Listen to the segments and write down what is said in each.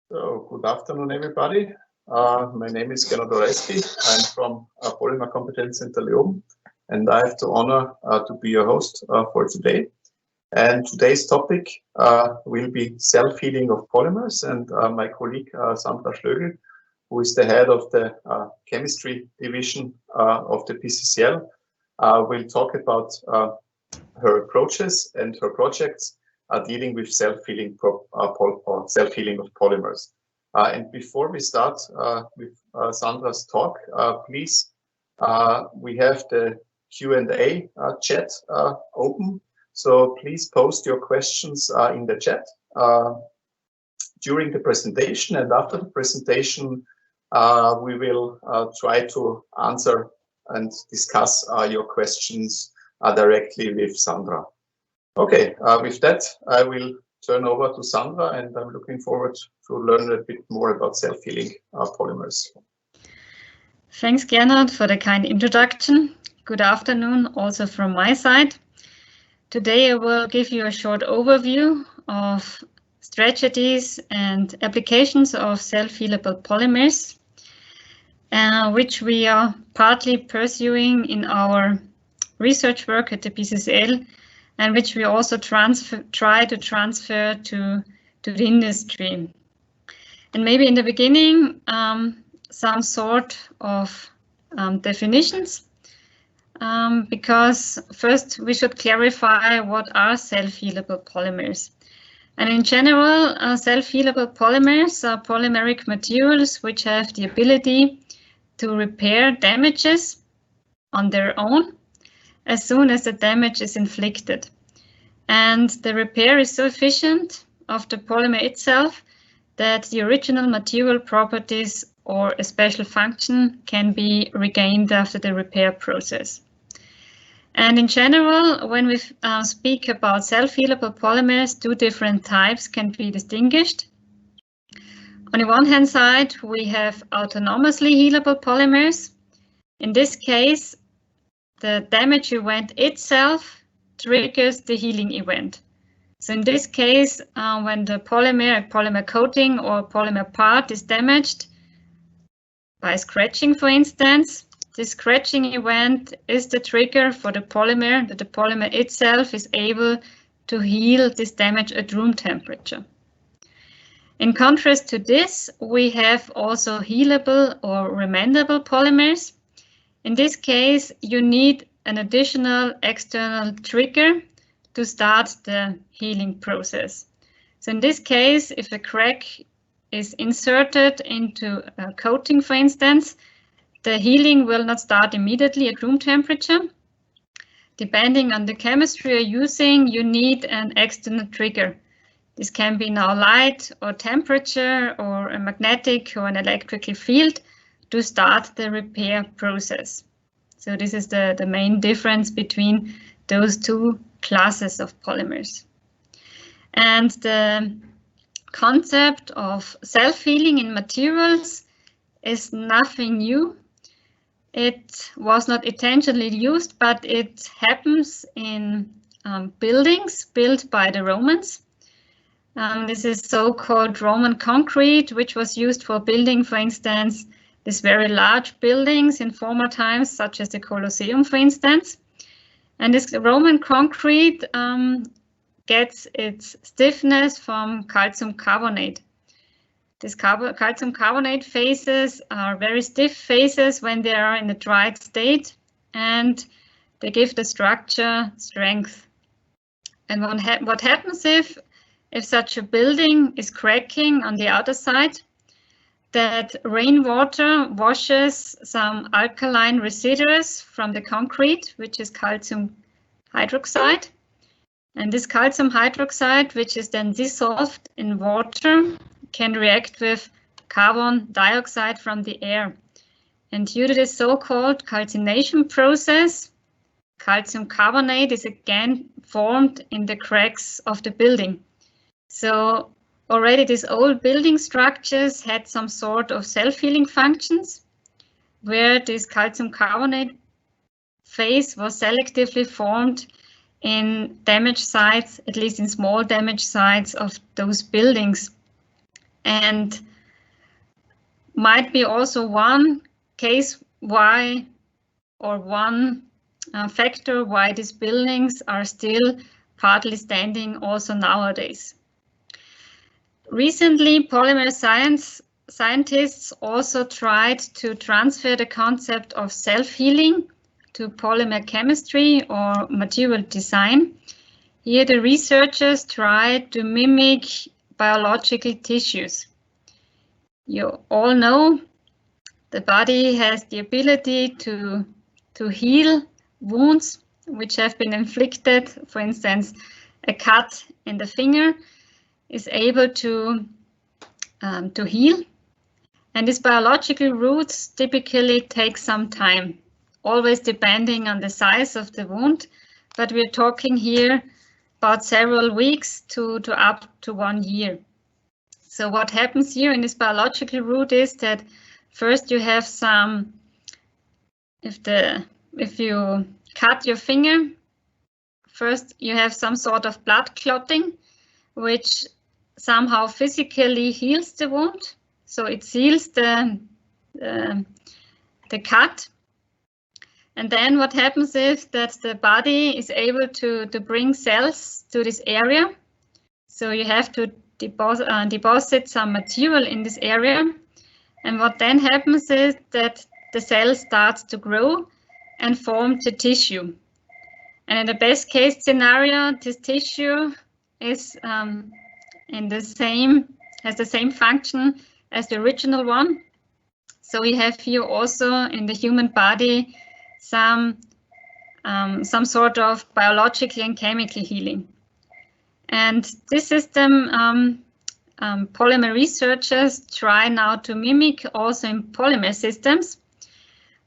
So, good afternoon, everybody. My name is Gernot Oreski. I'm from Polymer Competence Center Leoben, and I have the honor to be your host for today. And today's topic will be self-healing of polymers, and my colleague Sandra Schlögl, who is the head of the chemistry division of the PCCL, will talk about her approaches and her projects dealing with self-healing of polymers. And before we start with Sandra's talk, please, we have the Q&A chat open. So please post your questions in the chat during the presentation, and after the presentation, we will try to answer and discuss your questions directly with Sandra. Okay, with that, I will turn over to Sandra, and I'm looking forward to learn a bit more about self-healing polymers. Thanks, Gernot, for the kind introduction. Good afternoon also from my side. Today I will give you a short overview of strategies and applications of self-healable polymers, which we are partly pursuing in our research work at the PCCL, and which we also try to transfer to the industry. And maybe in the beginning, some sort of definitions, because first we should clarify what are self-healable polymers. And in general, self-healable polymers are polymeric materials which have the ability to repair damages on their own as soon as the damage is inflicted. And the repair is so efficient of the polymer itself that the original material properties or a special function can be regained after the repair process. And in general, when we speak about self-healable polymers, two different types can be distinguished. On the one hand side, we have autonomously healable polymers. In this case, the damage event itself triggers the healing event. So in this case, when the polymer coating or polymer part is damaged by scratching, for instance, this scratching event is the trigger for the polymer, that the polymer itself is able to heal this damage at room temperature. In contrast to this, we have also healable or remendable polymers. In this case, you need an additional external trigger to start the healing process. So in this case, if a crack is inserted into a coating, for instance, the healing will not start immediately at room temperature. Depending on the chemistry you're using, you need an external trigger. This can be now light or temperature or a magnetic or an electrical field to start the repair process. So this is the main difference between those two classes of polymers. And the concept of self-healing in materials is nothing new. It was not intentionally used, but it happens in buildings built by the Romans. This is so-called Roman concrete, which was used for building, for instance, these very large buildings in former times, such as the Colosseum, for instance. And this Roman concrete gets its stiffness from calcium carbonate. These calcium carbonate faces are very stiff faces when they are in a dried state, and they give the structure strength. And what happens if such a building is cracking on the outer side? That rainwater washes some alkaline residues from the concrete, which is calcium hydroxide. And this calcium hydroxide, which is then dissolved in water, can react with carbon dioxide from the air. And due to this so-called calcination process, calcium carbonate is again formed in the cracks of the building. So already these old building structures had some sort of self-healing functions, where this calcium carbonate phase was selectively formed in damaged sites, at least in small damaged sites of those buildings. and might be also one case why, or one factor why these buildings are still partly standing also nowadays. Recently, polymer scientists also tried to transfer the concept of self-healing to polymer chemistry or material design. Here the researchers tried to mimic biological tissues. You all know the body has the ability to heal wounds which have been inflicted. For instance, a cut in the finger is able to heal. And these biological routes typically take some time, always depending on the size of the wound. But we're talking here about several weeks to up to 1 year. So what happens here in this biological route is that first you have some, if you cut your finger, first you have some sort of blood clotting, which somehow physically heals the wound. So it seals the cut. And then what happens is that the body is able to bring cells to this area. So you have to deposit some material in this area. And what then happens is that the cell starts to grow and form the tissue. And in the best case scenario, this tissue is has the same function as the original one. So we have here also in the human body some sort of biological and chemical healing. And this system, polymer researchers try now to mimic also in polymer systems,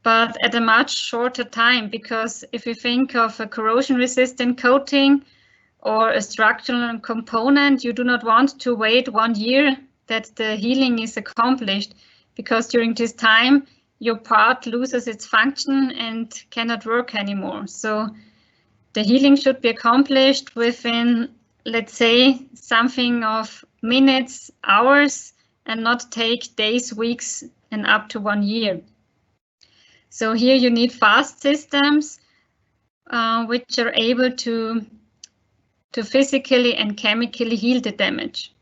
but at a much shorter time, because if you think of a corrosion-resistant coating or a structural component, you do not want to wait 1 year that the healing is accomplished, because during this time your part loses its function and cannot work anymore. So the healing should be accomplished within, let's say, something of minutes, hours, and not take days, weeks, and up to 1 year. So here you need fast systems which are able to physically and chemically heal the damage.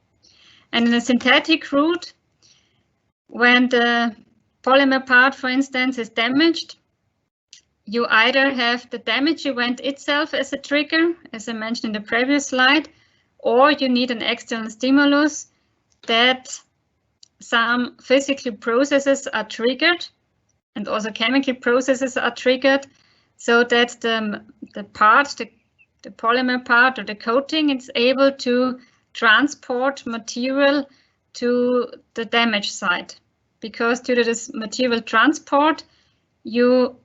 And in a synthetic route, when the polymer part, for instance, is damaged, you either have the damage event itself as a trigger, as I mentioned in the previous slide, or you need an external stimulus that some physical processes are triggered and also chemical processes are triggered, so that the polymer part or the coating is able to transport material to the damaged site. Because due to this material transport, you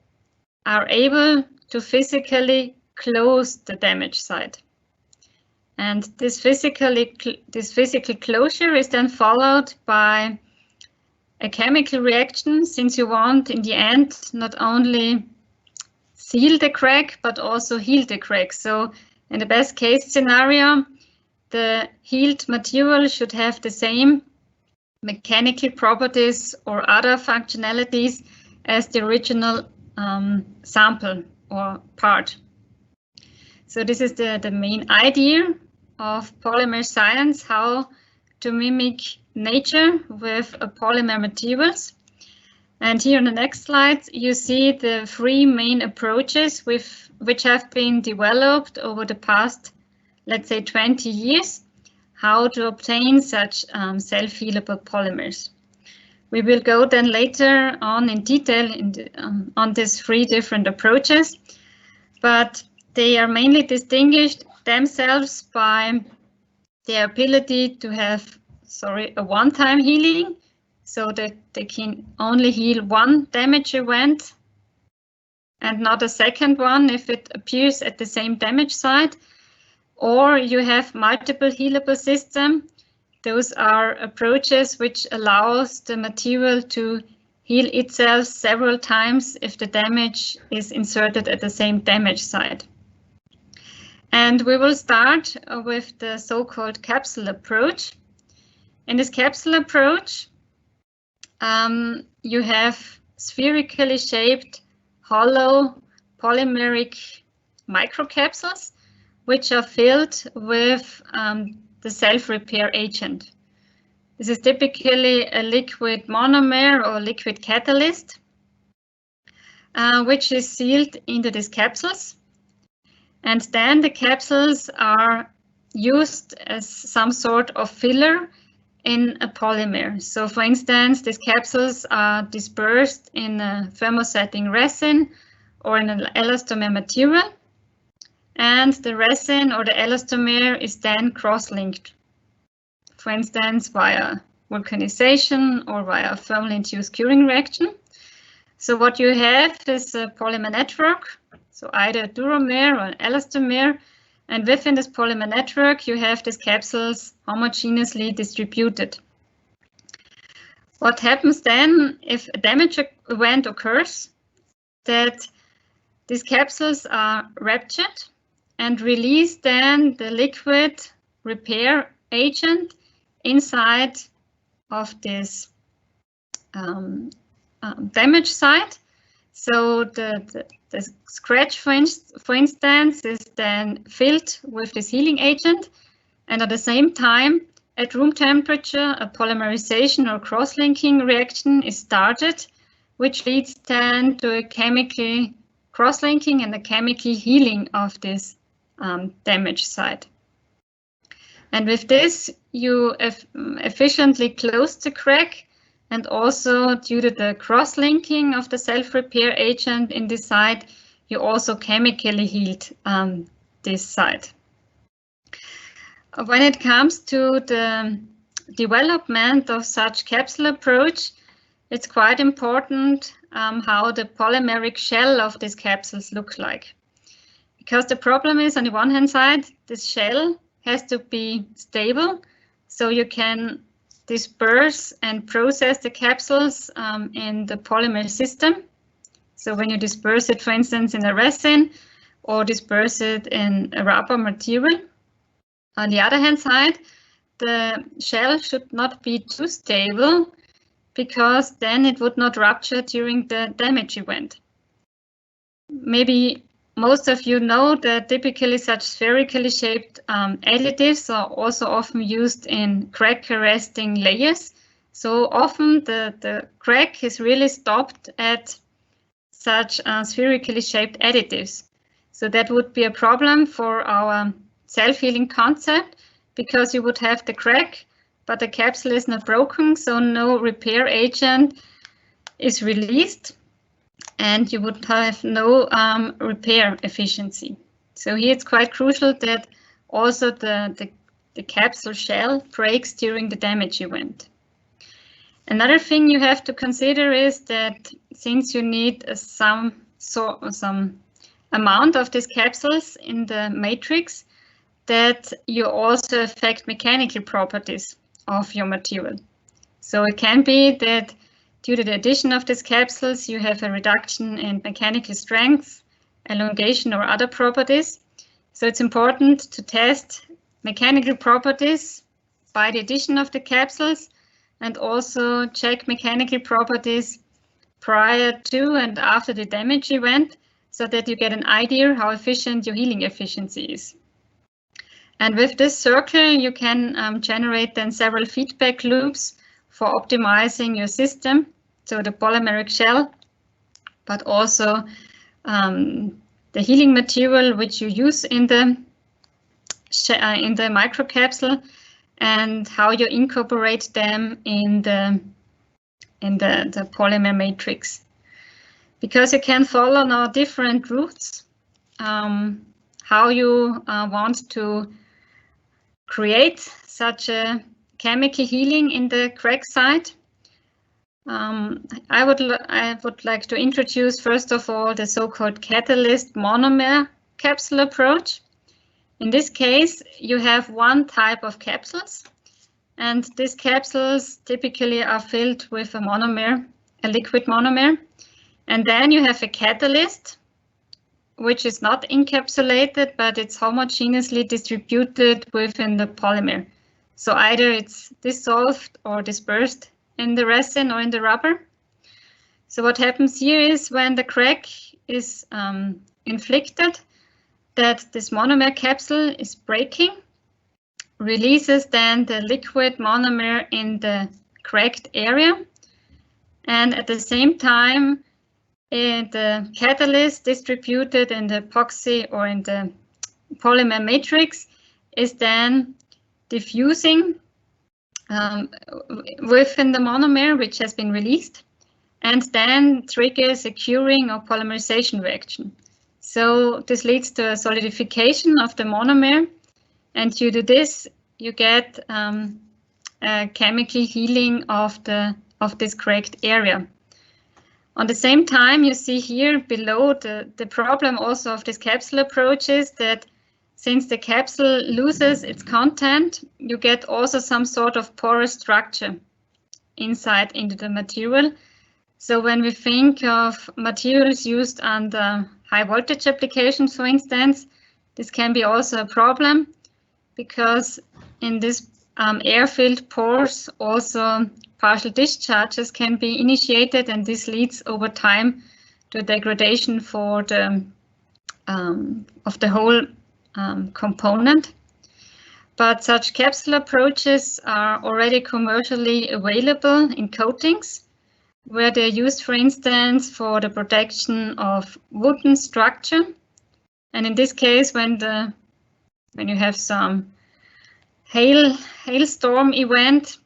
are able to physically close the damaged site. And this physical closure is then followed by a chemical reaction, since you want in the end not only seal the crack but also heal the crack. So in the best case scenario, the healed material should have the same mechanical properties or other functionalities as the original sample or part. So this is the main idea of polymer science, how to mimic nature with polymer materials. And here on the next slide, you see the 3 main approaches which have been developed over the past, let's say, 20 years, how to obtain such self-healable polymers. We will go then later on in detail on these 3 different approaches, but they are mainly distinguished themselves by their ability to have, a one-time healing, so that they can only heal one damage event and not a second one if it appears at the same damage site. Or you have multiple healable system. Those are approaches which allows the material to heal itself several times if the damage is inserted at the same damage site. And we will start with the so-called capsule approach. In this capsule approach, you have spherically shaped hollow polymeric microcapsules, which are filled with the self-repair agent. This is typically a liquid monomer or liquid catalyst, which is sealed into these capsules. And then the capsules are used as some sort of filler in a polymer. So for instance, these capsules are dispersed in a thermosetting resin or in an elastomer material. And the resin or the elastomer is then cross-linked, for instance, via vulcanization or via thermally induced curing reaction. So what you have is a polymer network, so either a duromer or an elastomer, and within this polymer network you have these capsules homogeneously distributed. What happens then if a damage event occurs, that these capsules are ruptured and release then the liquid repair agent inside of this damage site. So the scratch, for instance, is then filled with this healing agent, and at the same time, at room temperature, a polymerization or cross-linking reaction is started, which leads then to a chemical cross-linking and a chemical healing of this damage site. And with this, you efficiently close the crack, and also due to the cross-linking of the self-repair agent in this site, you also chemically healed this site. When it comes to the development of such capsule approach, it's quite important how the polymeric shell of these capsules looks like. Because the problem is, on the one hand side, this shell has to be stable, so you can disperse and process the capsules in the polymer system. So when you disperse it, for instance, in a resin or disperse it in a rubber material. On the other hand side, the shell should not be too stable, because then it would not rupture during the damage event. Maybe most of you know that typically such spherically shaped additives are also often used in crack arresting layers. So often the crack is really stopped at such spherically shaped additives. So that would be a problem for our self-healing concept, because you would have the crack, but the capsule is not broken, so no repair agent is released, and you would have no repair efficiency. So here it's quite crucial that also the capsule shell breaks during the damage event. Another thing you have to consider is that since you need some amount of these capsules in the matrix, that you also affect mechanical properties of your material. So it can be that due to the addition of these capsules, you have a reduction in mechanical strength, elongation, or other properties. So it's important to test mechanical properties by the addition of the capsules, and also check mechanical properties prior to and after the damage event, so that you get an idea how efficient your healing efficiency is. And with this circle, you can generate then several feedback loops for optimizing your system, so the polymeric shell, but also the healing material which you use in the microcapsule, and how you incorporate them in the polymer matrix. Because you can follow now different routes, how you want to create such a chemical healing in the crack site. I would like to introduce first of all the so-called catalyst monomer capsule approach. In this case, you have one type of capsules, and these capsules typically are filled with a monomer, a liquid monomer, and then you have a catalyst which is not encapsulated, but it's homogeneously distributed within the polymer. So either it's dissolved or dispersed in the resin or in the rubber. So what happens here is when the crack is inflicted, that this monomer capsule is breaking, releases then the liquid monomer in the cracked area, and at the same time the catalyst distributed in the epoxy or in the polymer matrix is then diffusing within the monomer which has been released, and then triggers a curing or polymerization reaction. So this leads to a solidification of the monomer, and due to this you get a chemical healing of this cracked area. On the same time, you see here below the problem also of this capsule approach is that since the capsule loses its content, you get also some sort of porous structure inside into the material. So when we think of materials used under high voltage applications, for instance, this can be also a problem because in this air-filled pores also partial discharges can be initiated, and this leads over time to degradation for the of the whole component. But such capsule approaches are already commercially available in coatings, where they're used, for instance, for the protection of wooden structure. And in this case, when you have some hailstorm event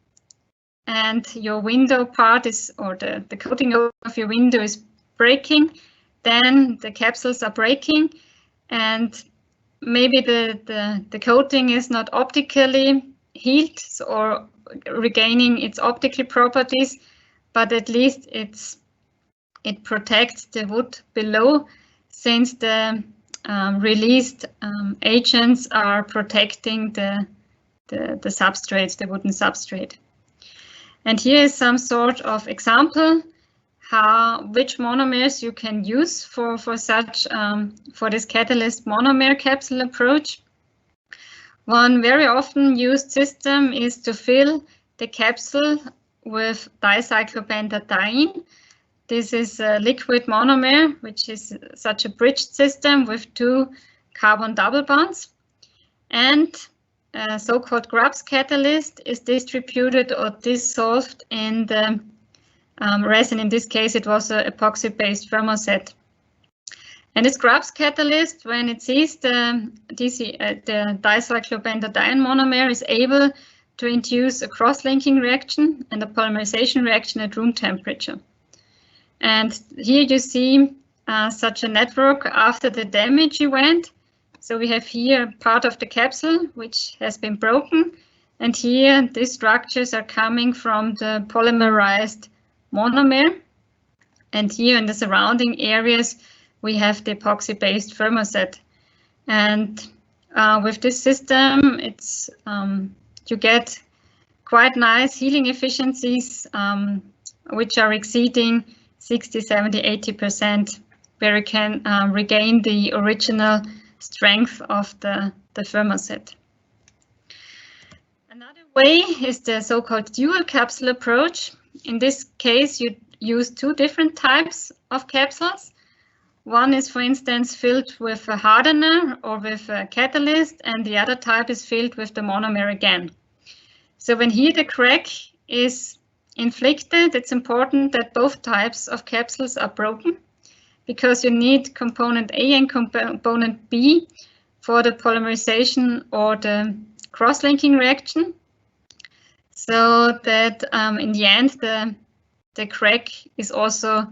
and your window part is, or the coating of your window is breaking, then the capsules are breaking, and maybe the coating is not optically healed or regaining its optical properties, but at least it protects the wood below, since the released agents are protecting the substrate, the wooden substrate. And here is some sort of example which monomers you can use for this catalyst monomer capsule approach. One very often used system is to fill the capsule with dicyclobenzadiene. This is a liquid monomer, which is such a bridged system with 2 carbon double bonds, and a so-called Grubbs catalyst is distributed or dissolved in the resin. In this case, it was an epoxy-based thermoset. And this Grubbs catalyst, when it sees the dicyclobenzadiene monomer, is able to induce a cross-linking reaction and a polymerization reaction at room temperature. And here you see such a network after the damage event. So we have here part of the capsule which has been broken, and here these structures are coming from the polymerized monomer, and here in the surrounding areas we have the epoxy-based thermoset. And with this system, it's you get quite nice healing efficiencies, which are exceeding 60, 70, 80%, where you can regain the original strength of the thermoset. Another way is the so-called dual capsule approach. In this case, you use 2 different types of capsules. One is, for instance, filled with a hardener or with a catalyst, and the other type is filled with the monomer again. So when here the crack is inflicted, it's important that both types of capsules are broken, because you need component A and component B for the polymerization or the cross-linking reaction, so that in the end the crack is also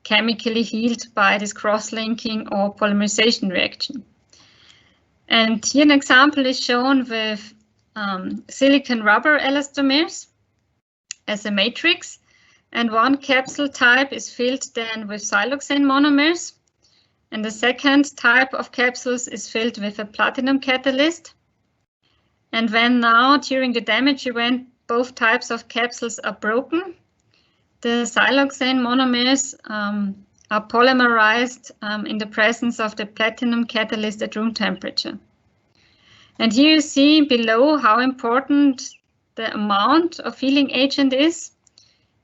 chemically healed by this cross-linking or polymerization reaction. And here an example is shown with silicon rubber elastomers as a matrix. And one capsule type is filled then with siloxane monomers, and the second type of capsules is filled with a platinum catalyst. And when now, during the damage event, both types of capsules are broken, the siloxane monomers are polymerized in the presence of the platinum catalyst at room temperature. And here you see below how important the amount of healing agent is.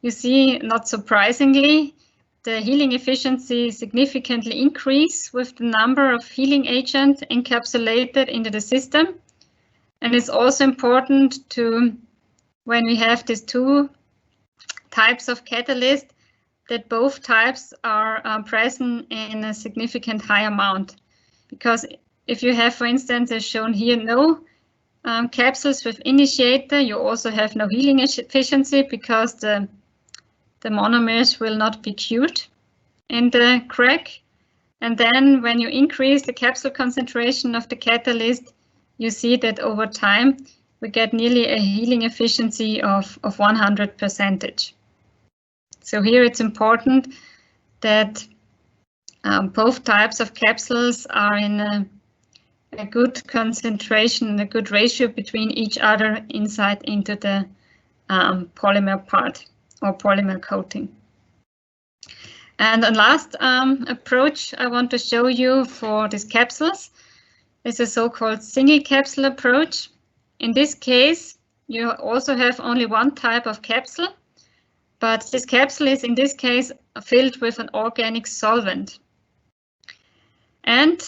You see, not surprisingly, the healing efficiency significantly increases with the number of healing agent encapsulated into the system. And it's also important to, when we have these two types of catalyst, that both types are present in a significant high amount. Because if you have, for instance, as shown here, no capsules with initiator, you also have no healing efficiency because the monomers will not be cured in the crack. And then when you increase the capsule concentration of the catalyst, you see that over time we get nearly a healing efficiency of 100%. So here it's important that both types of capsules are in a good concentration, a good ratio between each other inside into the polymer part or polymer coating. And the last approach I want to show you for these capsules is a so-called single capsule approach. In this case, you also have only one type of capsule, but this capsule is in this case filled with an organic solvent. And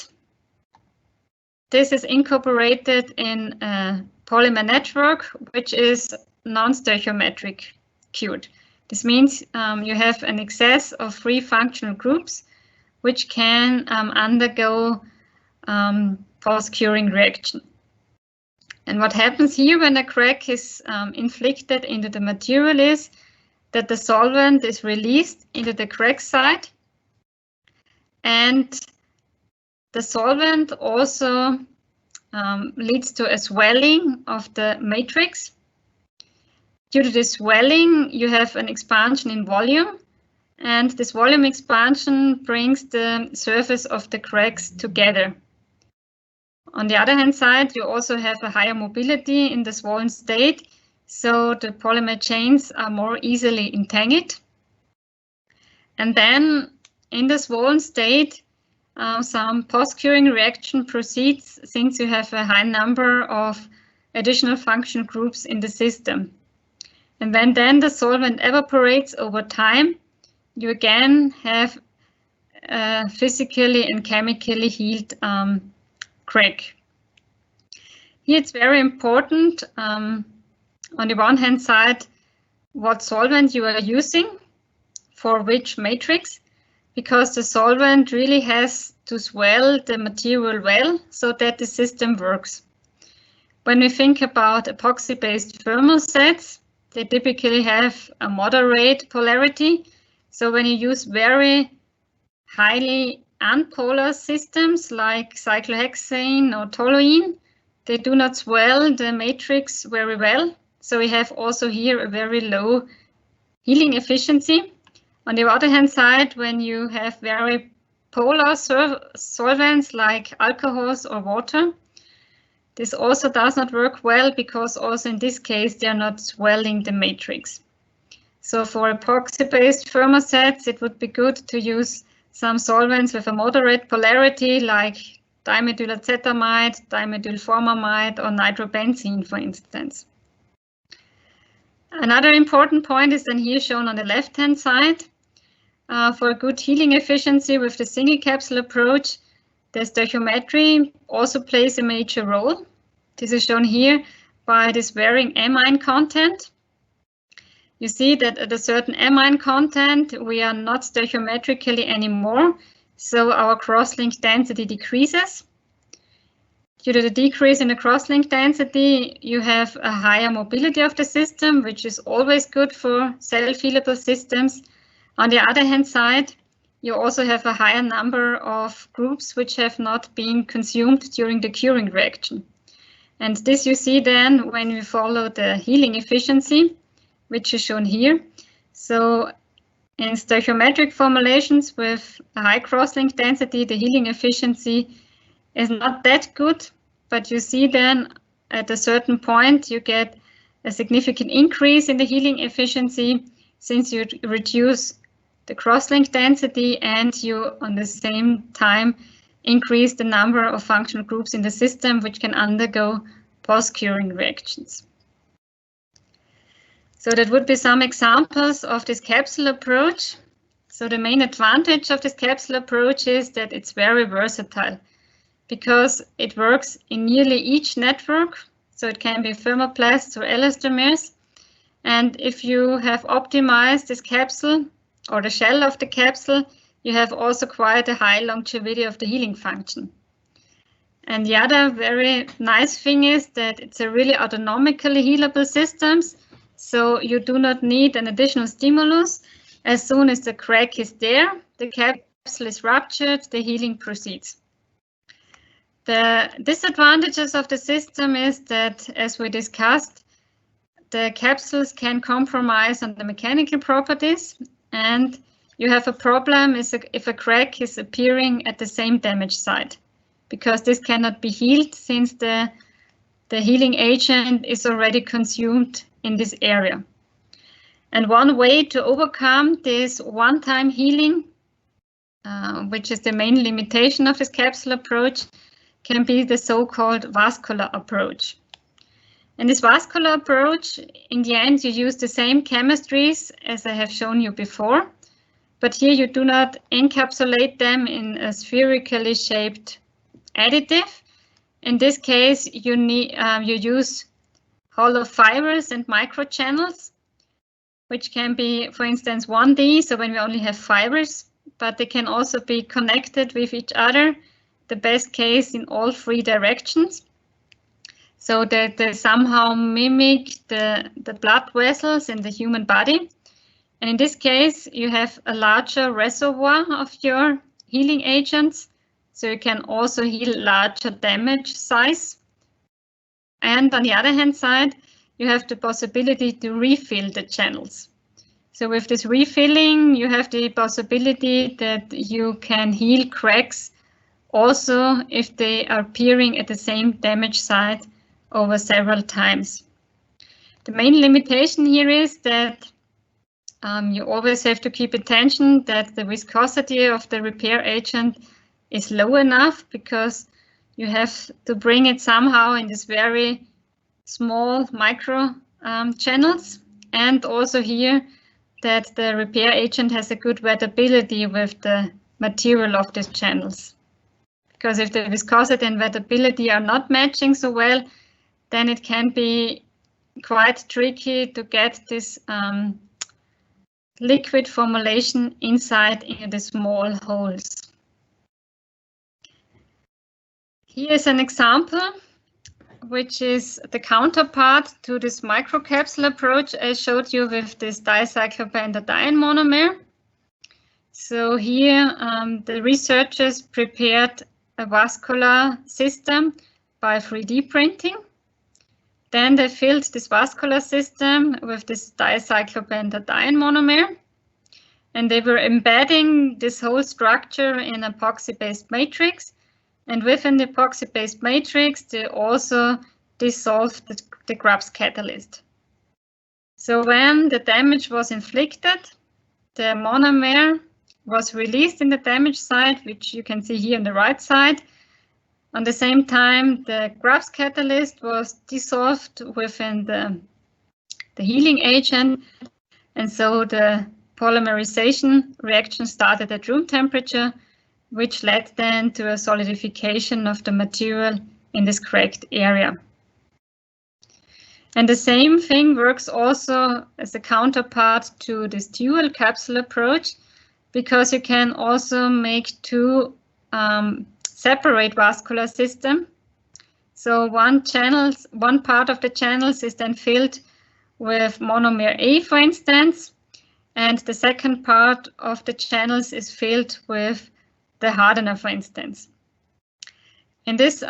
this is incorporated in a polymer network, which is non-stoichiometric cured. This means you have an excess of 3 functional groups which can undergo post-curing reaction. And what happens here when a crack is inflicted into the material is that the solvent is released into the crack site, and the solvent also leads to a swelling of the matrix. Due to this swelling, you have an expansion in volume, and this volume expansion brings the surface of the cracks together. On the other hand side, you also have a higher mobility in the swollen state, so the polymer chains are more easily entangled. And then in the swollen state, some post-curing reaction proceeds since you have a high number of additional function groups in the system. And when then the solvent evaporates over time, you again have a physically and chemically healed crack. Here it's very important, on the one hand side, what solvent you are using for which matrix, because the solvent really has to swell the material well so that the system works. When we think about epoxy-based thermosets, they typically have a moderate polarity. So when you use very highly unpolar systems like cyclohexane or toluene, they do not swell the matrix very well. So we have also here a very low healing efficiency. On the other hand side, when you have very polar solvents like alcohols or water, this also does not work well because also in this case they are not swelling the matrix. So for epoxy-based thermosets, it would be good to use some solvents with a moderate polarity like dimethylacetamide, dimethylformamide, or nitrobenzene, for instance. Another important point is then here shown on the left-hand side. For a good healing efficiency with the single capsule approach, the stoichiometry also plays a major role. This is shown here by this varying amine content. You see that at a certain amine content, we are not stoichiometrically anymore, so our cross-link density decreases. Due to the decrease in the cross-link density, you have a higher mobility of the system, which is always good for self-healable systems. On the other hand side, you also have a higher number of groups which have not been consumed during the curing reaction. And this you see then when we follow the healing efficiency, which is shown here. So in stoichiometric formulations with a high cross-link density, the healing efficiency is not that good, but you see then at a certain point you get a significant increase in the healing efficiency since you reduce the cross-link density and you on the same time increase the number of functional groups in the system which can undergo post-curing reactions. So that would be some examples of this capsule approach. So the main advantage of this capsule approach is that it's very versatile because it works in nearly each network. So it can be thermoplasts or elastomers. And if you have optimized this capsule or the shell of the capsule, you have also quite a high longevity of the healing function. And the other very nice thing is that it's a really autonomically healable system. So you do not need an additional stimulus. As soon as the crack is there, the capsule is ruptured, the healing proceeds. The disadvantages of the system is that, as we discussed, the capsules can compromise on the mechanical properties, and you have a problem if a crack is appearing at the same damage site, because this cannot be healed since the healing agent is already consumed in this area. And one way to overcome this one-time healing, which is the main limitation of this capsule approach, can be the so-called vascular approach. In this vascular approach, in the end, you use the same chemistries as I have shown you before, but here you do not encapsulate them in a spherically shaped additive. In this case, you use hollow fibers and microchannels, which can be, for instance, 1D, so when we only have fibers, but they can also be connected with each other, the best case in all 3 directions, so that they somehow mimic the blood vessels in the human body. And in this case, you have a larger reservoir of your healing agents, so you can also heal larger damage size. And on the other hand side, you have the possibility to refill the channels. So with this refilling, you have the possibility that you can heal cracks also if they are appearing at the same damage site over several times. The main limitation here is that you always have to keep attention that the viscosity of the repair agent is low enough, because you have to bring it somehow in this very small micro channels, and also here that the repair agent has a good wettability with the material of these channels. Because if the viscosity and wettability are not matching so well, then it can be quite tricky to get this liquid formulation inside in the small holes. Here is an example, which is the counterpart to this microcapsule approach I showed you with this dicyclopentadiene monomer. So here the researchers prepared a vascular system by 3D printing. Then they filled this vascular system with this dicyclopentadiene monomer, and they were embedding this whole structure in an epoxy-based matrix. And within the epoxy-based matrix, they also dissolved the Grubbs catalyst. So when the damage was inflicted, the monomer was released in the damage site, which you can see here on the right side. On the same time, the Grubbs catalyst was dissolved within the healing agent, and so the polymerization reaction started at room temperature, which led then to a solidification of the material in this cracked area. And the same thing works also as a counterpart to this dual capsule approach, because you can also make 2 separate vascular system. So one part of the channels is then filled with monomer A, for instance, and the second part of the channels is filled with the hardener, for instance. In this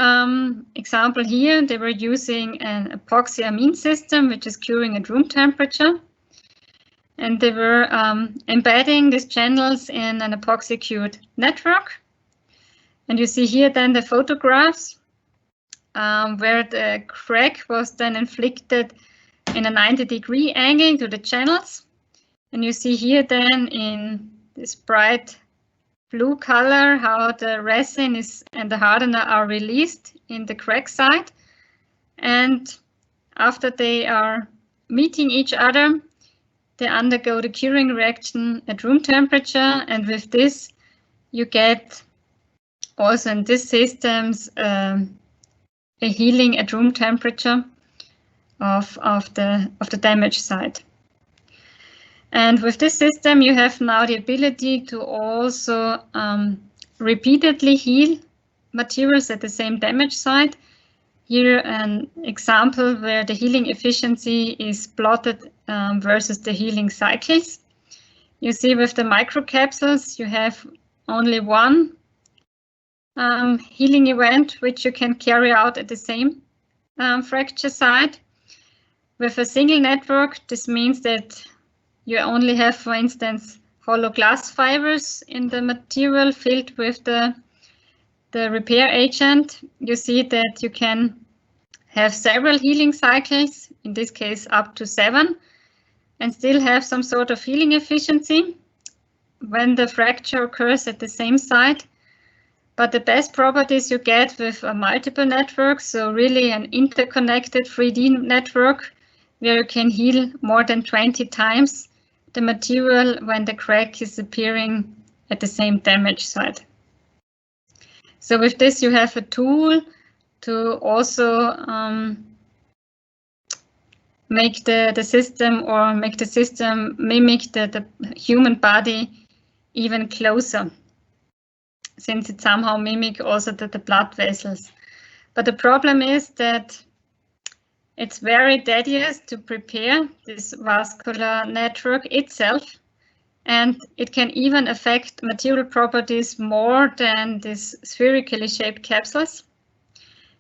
example here, they were using an epoxy amine system, which is curing at room temperature. And they were embedding these channels in an epoxy cured network. And you see here then the photographs where the crack was then inflicted in a 90-degree angle to the channels. And you see here then in this bright blue color how the resin is and the hardener are released in the crack side. And after they are meeting each other, they undergo the curing reaction at room temperature. And with this, you get also in these systems a healing at room temperature of the damaged side. And with this system, you have now the ability to also repeatedly heal materials at the same damage site. Here an example where the healing efficiency is plotted versus the healing cycles. You see with the microcapsules, you have only one healing event which you can carry out at the same fracture site. With a single network, this means that you only have, for instance, hollow glass fibers in the material filled with the repair agent. You see that you can have several healing cycles, in this case up to 7, and still have some sort of healing efficiency when the fracture occurs at the same site. But the best properties you get with a multiple network, so really an interconnected 3D network where you can heal more than 20 times the material when the crack is appearing at the same damage site. So with this, you have a tool to also make the system mimic the human body even closer, since it somehow mimic also the blood vessels. But the problem is that it's very tedious to prepare this vascular network itself, and it can even affect material properties more than these spherically shaped capsules.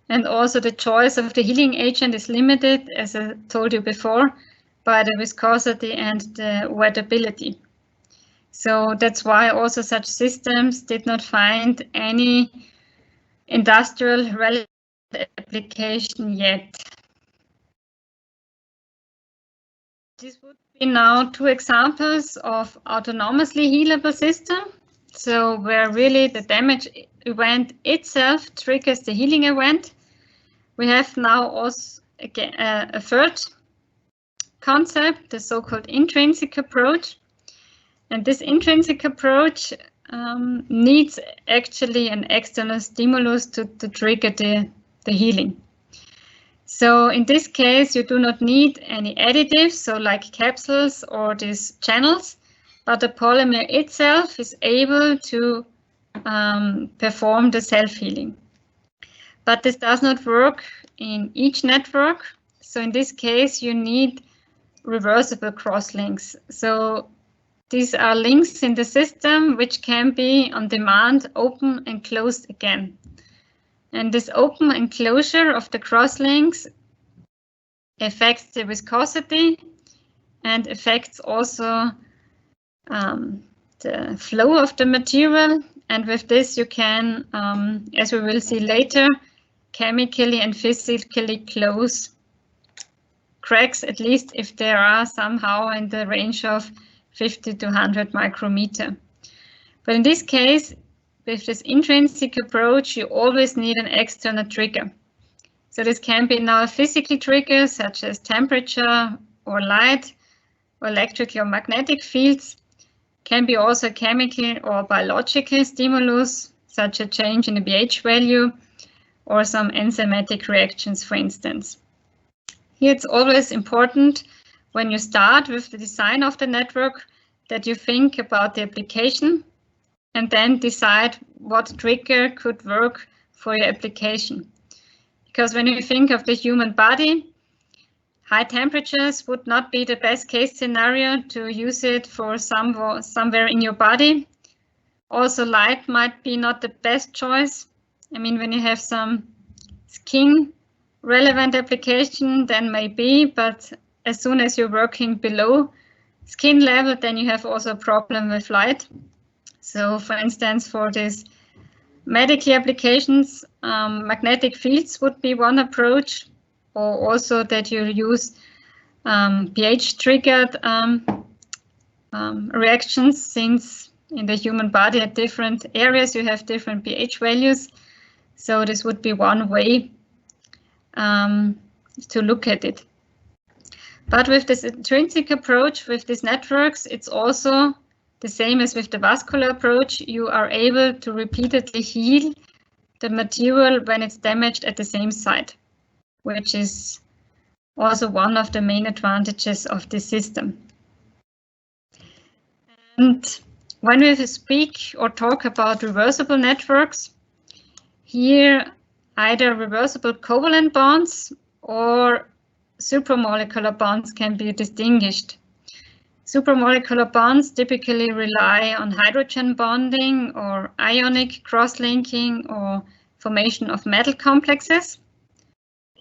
And also the choice of the healing agent is limited, as I told you before, by the viscosity and the wettability. So that's why also such systems did not find any industrial relevant application yet. This would be now 2 examples of autonomously healable system. So where really the damage event itself triggers the healing event. We have now also again a third concept, the so-called intrinsic approach. And this intrinsic approach needs actually an external stimulus to trigger the healing. So in this case, you do not need any additives, so like capsules or these channels, but the polymer itself is able to perform the self-healing. But this does not work in each network. So in this case, you need reversible crosslinks. So these are links in the system which can be on demand open and closed again. And this open and closure of the crosslinks affects the viscosity and affects also the flow of the material. And with this you can, as we will see later, chemically and physically close cracks, at least if there are somehow in the range of 50 to 100 micrometer. But in this case, with this intrinsic approach, you always need an external trigger. So this can be now a physical trigger, such as temperature or light or electrical or magnetic fields. Can be also chemical or biological stimulus, such a change in the pH value or some enzymatic reactions, for instance. Here it's always important when you start with the design of the network that you think about the application and then decide what trigger could work for your application. Because when you think of the human body, high temperatures would not be the best case scenario to use it for somewhere in your body. Also, light might be not the best choice. I mean, when you have some skin relevant application, then maybe, but as soon as you're working below skin level, then you have also a problem with light. So for instance, for these medical applications, magnetic fields would be one approach, or also that you use pH triggered reactions, since in the human body at different areas you have different pH values. So this would be one way to look at it. But with this intrinsic approach, with these networks, it's also the same as with the vascular approach. You are able to repeatedly heal the material when it's damaged at the same site, which is also one of the main advantages of this system. And when we speak or talk about reversible networks, here either reversible covalent bonds or supramolecular bonds can be distinguished. Supramolecular bonds typically rely on hydrogen bonding or ionic cross-linking or formation of metal complexes,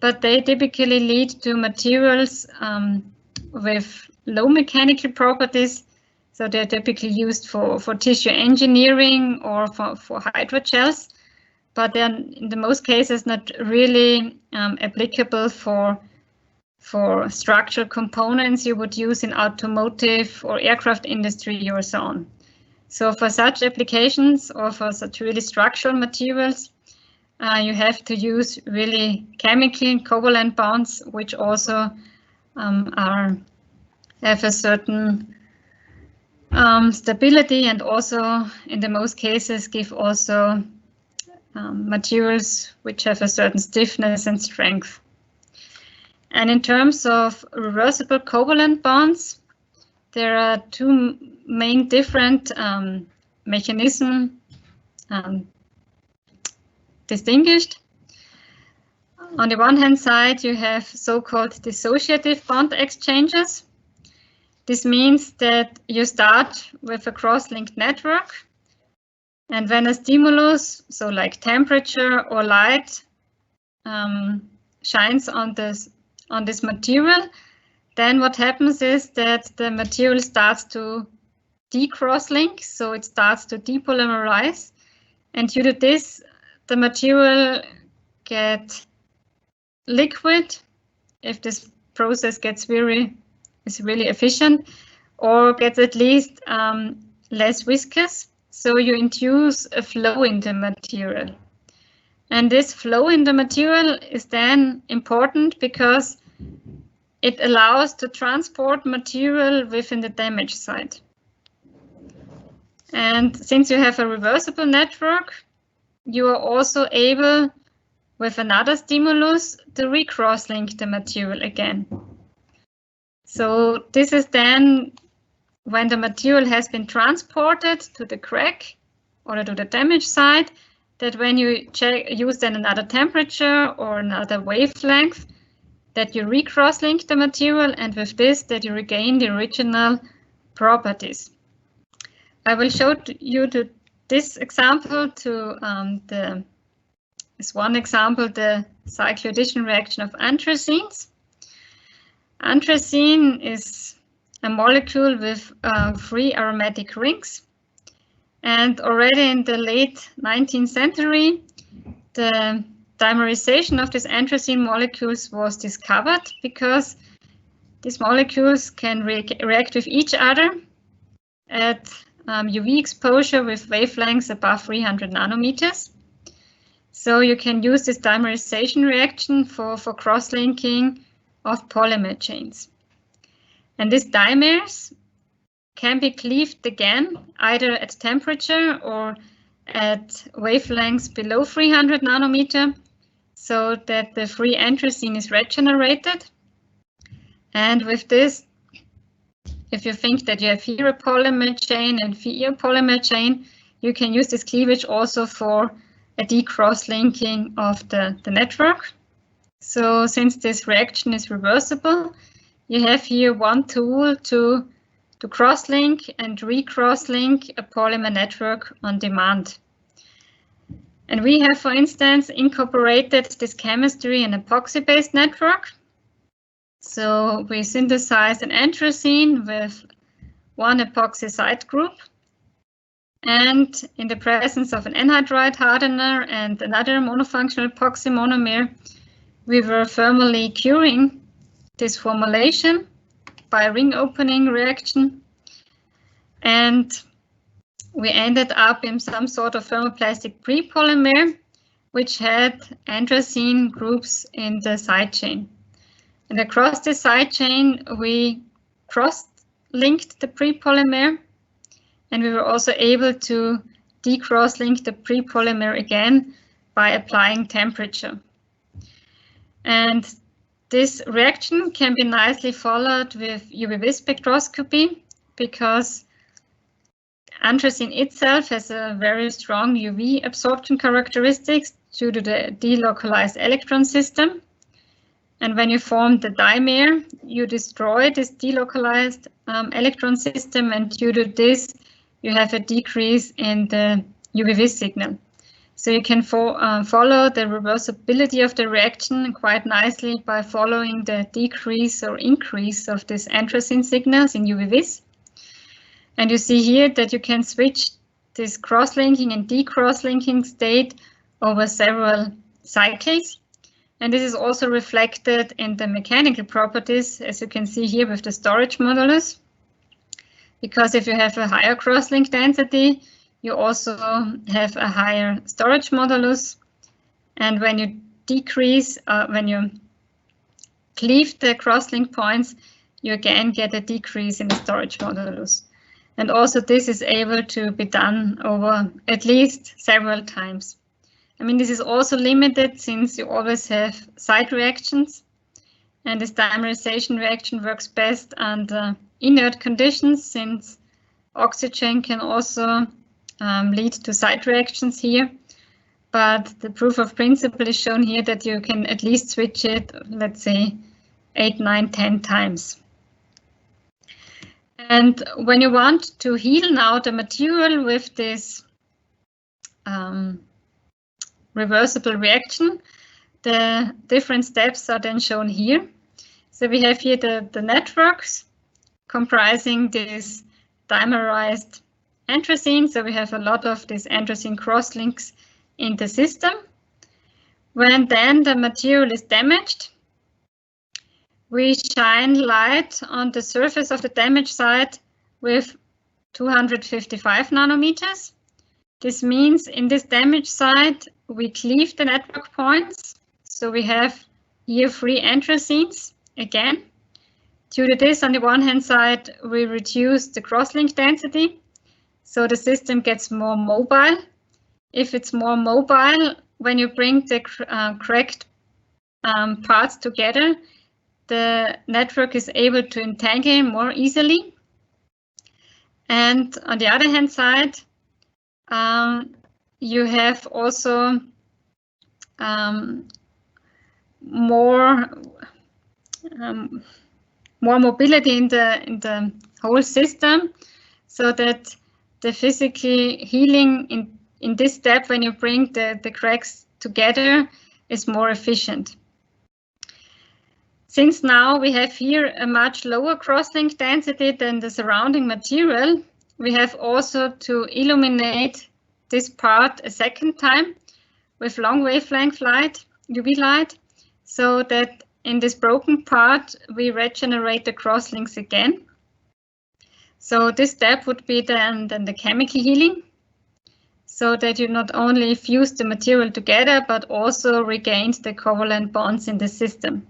but they typically lead to materials with low mechanical properties. So they're typically used for tissue engineering or for hydrogels, but they're in the most cases not really applicable for structural components you would use in automotive or aircraft industry or so on. So for such applications or for such really structural materials, you have to use really chemical covalent bonds, which also have a certain stability and also in the most cases give also materials which have a certain stiffness and strength. And in terms of reversible covalent bonds, there are two main different mechanisms distinguished. On the one hand side, you have so-called dissociative bond exchanges. This means that you start with a cross-linked network, and when a stimulus, so like temperature or light, shines on this material, then what happens is that the material starts to decross-link, so it starts to depolymerize, and due to this, the material gets liquid if this process is really efficient, or gets at least less viscous. So you induce a flow in the material. And this flow in the material is then important because it allows to transport material within the damage site. And since you have a reversible network, you are also able, with another stimulus, to recross-link the material again. So this is then when the material has been transported to the crack or to the damage site, that when you use then another temperature or another wavelength, that you recross-link the material, and with this that you regain the original properties. I will show you this example is one example, the cycloaddition reaction of anthrazines. Anthracene is a molecule with 3 aromatic rings. And already in the late 19th century, the dimerization of these anthracene molecules was discovered because these molecules can react with each other at UV exposure with wavelengths above 300 nanometers. So you can use this dimerization reaction for cross-linking of polymer chains. And these dimers can be cleaved again, either at temperature or at wavelengths below 300 nanometer, so that the free anthracene is regenerated. And with this, if you think that you have here a polymer chain and here a polymer chain, you can use this cleavage also for a decross-linking of the network. So since this reaction is reversible, you have here one tool to cross-link and recross-link a polymer network on demand. And we have, for instance, incorporated this chemistry in an epoxy-based network. So we synthesized an anthracene with one epoxy side group. And in the presence of an anhydride hardener and another monofunctional epoxy monomer, we were thermally curing this formulation by ring opening reaction. And we ended up in some sort of thermoplastic pre-polymer, which had anthracene groups in the side chain. And across the side chain, we cross-linked the pre-polymer, and we were also able to decross-link the pre-polymer again by applying temperature. And this reaction can be nicely followed with UV spectroscopy, because anthracene itself has a very strong UV absorption characteristics due to the delocalized electron system. And when you form the dimer, you destroy this delocalized electron system, and due to this, you have a decrease in the UV signal. So you can follow the reversibility of the reaction quite nicely by following the decrease or increase of these anthracene signals in UV-Vis. And you see here that you can switch this cross-linking and decross-linking state over several cycles. And this is also reflected in the mechanical properties, as you can see here with the storage modulus. Because if you have a higher cross-link density, you also have a higher storage modulus. And when you decrease, when you cleave the cross-link points, you again get a decrease in the storage modulus. And also this is able to be done over at least several times. I mean, this is also limited since you always have side reactions, and this dimerization reaction works best under inert conditions, since oxygen can also lead to side reactions here. But the proof of principle is shown here that you can at least switch it, let's say, 8, 9, 10 times. And when you want to heal now the material with this reversible reaction, the different steps are then shown here. So we have here the networks comprising this dimerized anthracene. So we have a lot of these anthracene crosslinks in the system. When then the material is damaged, we shine light on the surface of the damaged site with 255 nanometers. This means in this damaged site, we cleave the network points. So we have here 3 anthracenes again. Due to this, on the one hand side, we reduce the crosslink density, so the system gets more mobile. If it's more mobile, when you bring the cracked parts together, the network is able to entangle more easily. And on the other hand side, you have also more mobility in the whole system, so that the physical healing in this step, when you bring the cracks together, is more efficient. Since now we have here a much lower crosslink density than the surrounding material, we have also to illuminate this part a second time with long wavelength light, UV light, so that in this broken part we regenerate the crosslinks again. So this step would be then the chemical healing, so that you not only fuse the material together but also regain the covalent bonds in the system.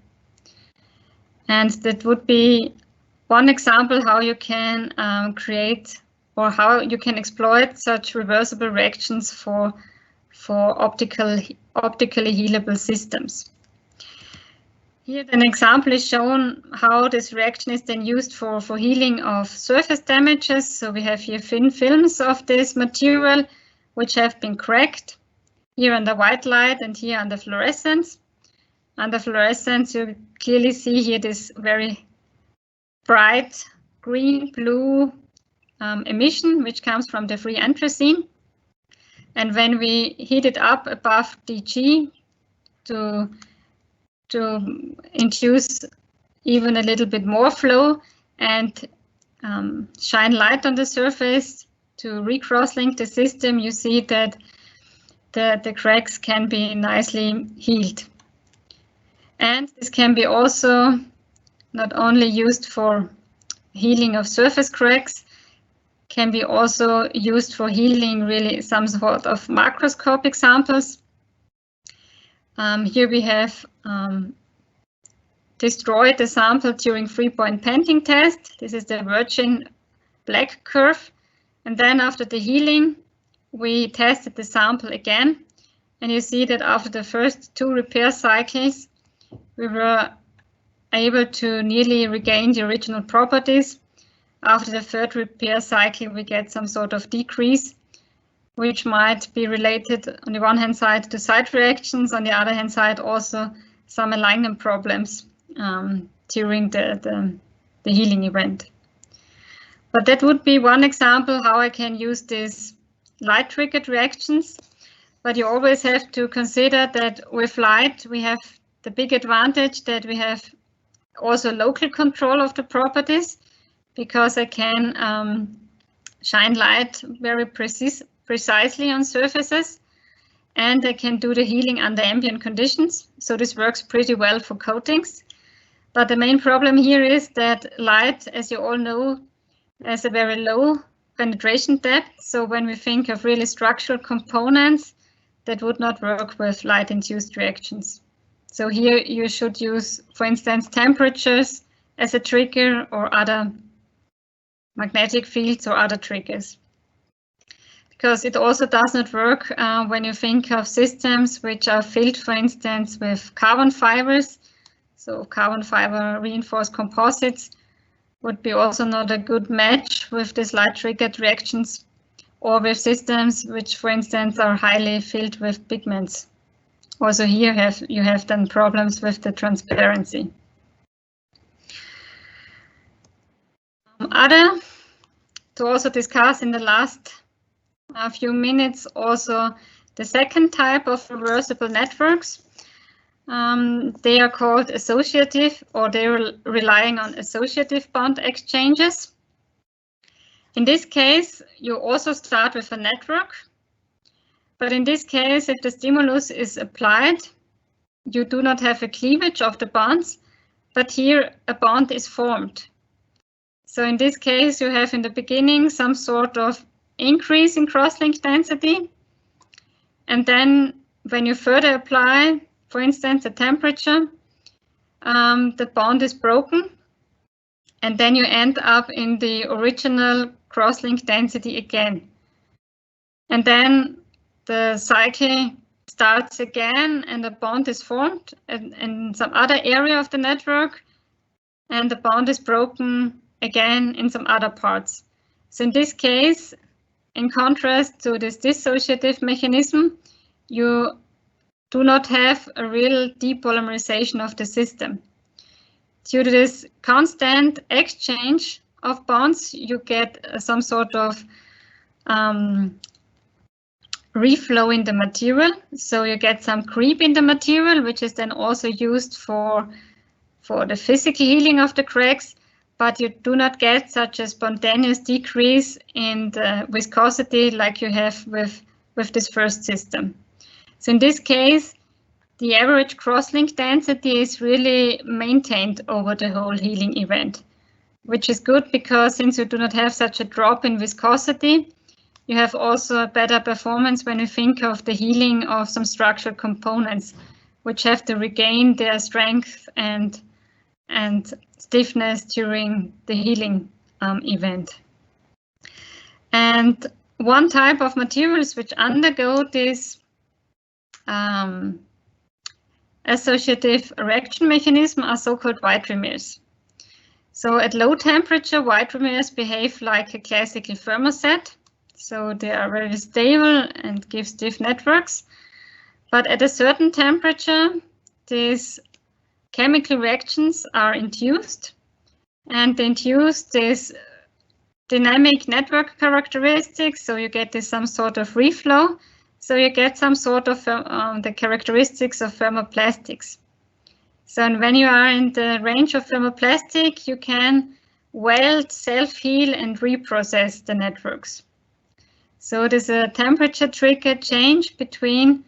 And that would be one example how you can create or how you can exploit such reversible reactions for optically healable systems. Here an example is shown how this reaction is then used for healing of surface damages. So we have here thin films of this material which have been cracked, here under white light and here under fluorescence. Under fluorescence, you clearly see here this very bright green-blue emission, which comes from the free anthracene. And when we heat it up above DG to induce even a little bit more flow and shine light on the surface to recrosslink the system, you see that the cracks can be nicely healed. And this can be also not only used for healing of surface cracks, can be also used for healing really some sort of macroscopic samples. Here we have destroyed the sample during 3-point painting test. This is the virgin black curve. And then after the healing, we tested the sample again. And you see that after the first 2 repair cycles, we were able to nearly regain the original properties. After the 3rd repair cycle, we get some sort of decrease, which might be related on the one hand side to side reactions, on the other hand side also some alignment problems during the healing event. But that would be one example how I can use these light triggered reactions. But you always have to consider that with light we have the big advantage that we have also local control of the properties, because I can shine light very precisely on surfaces, and I can do the healing under ambient conditions. So this works pretty well for coatings. But the main problem here is that light, as you all know, has a very low penetration depth. So when we think of really structural components, that would not work with light-induced reactions. So here you should use, for instance, temperatures as a trigger, or other magnetic fields or other triggers. Because it also does not work when you think of systems which are filled, for instance, with carbon fibers. So carbon fiber reinforced composites would be also not a good match with these light triggered reactions, or with systems which, for instance, are highly filled with pigments. Also here you have then problems with the transparency. To also discuss in the last few minutes also the second type of reversible networks. They are called associative, or they're relying on associative bond exchanges. In this case, you also start with a network. But in this case, if the stimulus is applied, you do not have a cleavage of the bonds, but here a bond is formed. So in this case, you have in the beginning some sort of increase in cross-link density. And then when you further apply, for instance, the temperature, the bond is broken. And then you end up in the original cross-link density again. And then the cycle starts again, and a bond is formed in some other area of the network, and the bond is broken again in some other parts. So in this case, in contrast to this dissociative mechanism, you do not have a real depolymerization of the system. Due to this constant exchange of bonds, you get some sort of reflow in the material. So you get some creep in the material, which is then also used for the physical healing of the cracks, but you do not get such a spontaneous decrease in the viscosity like you have with this first system. So in this case, the average cross-link density is really maintained over the whole healing event, which is good because since you do not have such a drop in viscosity, you have also a better performance when you think of the healing of some structural components, which have to regain their strength and stiffness during the healing event. And one type of materials which undergo this associative reaction mechanism are so-called white-rimers. So at low temperature, white-rimers behave like a classical thermoset. So they are very stable and give stiff networks. But at a certain temperature, these chemical reactions are induced, and they induce this dynamic network characteristics. So you get this some sort of reflow. So you get some sort of the characteristics of thermoplastics. So when you are in the range of thermoplastic, you can weld, self-heal, and reprocess the networks. So there's a temperature trigger change between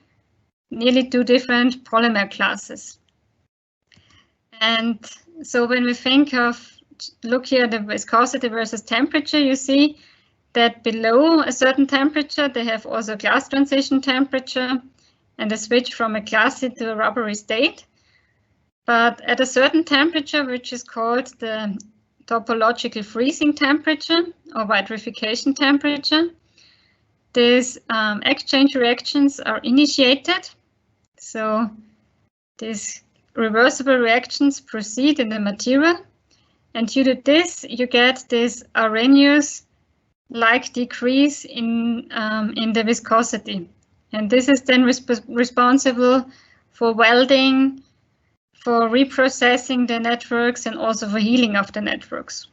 nearly 2 different polymer classes. And so when we think of, look here, the viscosity versus temperature, you see that below a certain temperature, they have also glass transition temperature and a switch from a glassy to a rubbery state. But at a certain temperature, which is called the topological freezing temperature or vitrification temperature, these exchange reactions are initiated. So these reversible reactions proceed in the material. And due to this, you get this Arrhenius-like decrease in the viscosity. And this is then responsible for welding, for reprocessing the networks, and also for healing of the networks.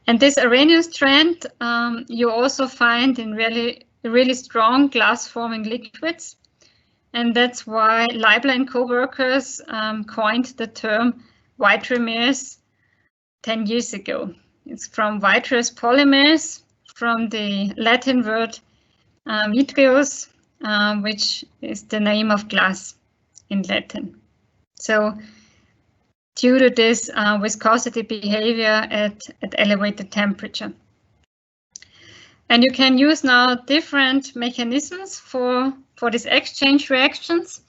And this Arrhenius trend you also find in really strong glass-forming liquids. And that's why Leibler and co-workers coined the term vitromers 10 years ago. It's from vitreous polymers, from the Latin word vitreous, which is the name of glass in Latin. So due to this viscosity behavior at elevated temperature. And you can use now different mechanisms for these exchange reactions.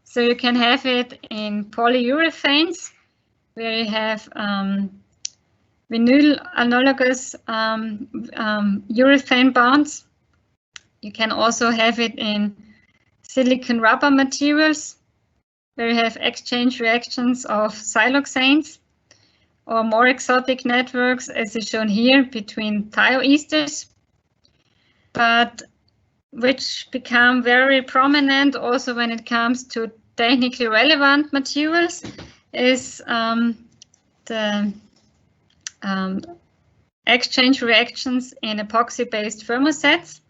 So you can have it in polyurethanes, where you have vinyl analogous urethane bonds. You can also have it in silicon rubber materials, where you have exchange reactions of siloxanes, or more exotic networks, as is shown here, between thioesters, but which become very prominent also when it comes to technically relevant materials, is the exchange reactions in epoxy-based thermosets.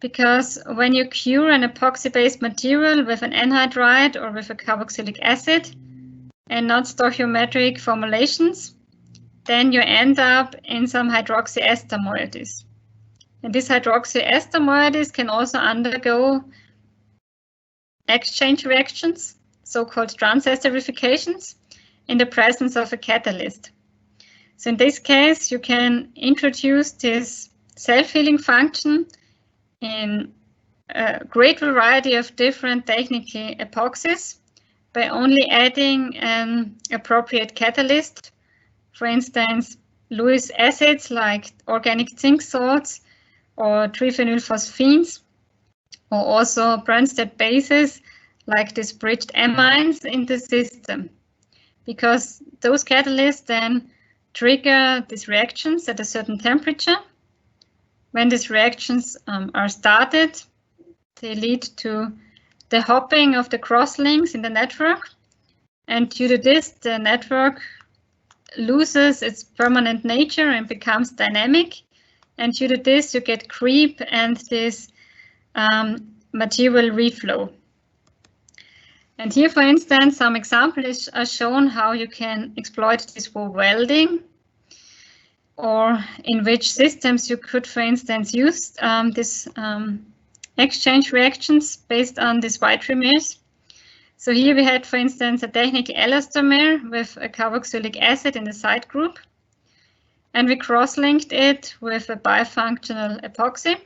Because when you cure an epoxy-based material with an anhydride or with a carboxylic acid and not stoichiometric formulations, then you end up in some hydroxyester moieties. And these hydroxyester moieties can also undergo exchange reactions, so-called transesterifications, in the presence of a catalyst. So in this case, you can introduce this self-healing function in a great variety of different technical epoxies by only adding an appropriate catalyst, for instance, Lewis acids like organic zinc salts or triphenylphosphines, or also Bronsted bases like these bridged amines in the system, because those catalysts then trigger these reactions at a certain temperature. When these reactions are started, they lead to the hopping of the crosslinks in the network. And due to this, the network loses its permanent nature and becomes dynamic. And due to this, you get creep and this material reflow. And here, for instance, some examples are shown how you can exploit this for welding, or in which systems you could, for instance, use this exchange reactions based on these vitromers. So here we had, for instance, a technical elastomer with a carboxylic acid in the side group, and we cross-linked it with a bifunctional epoxy.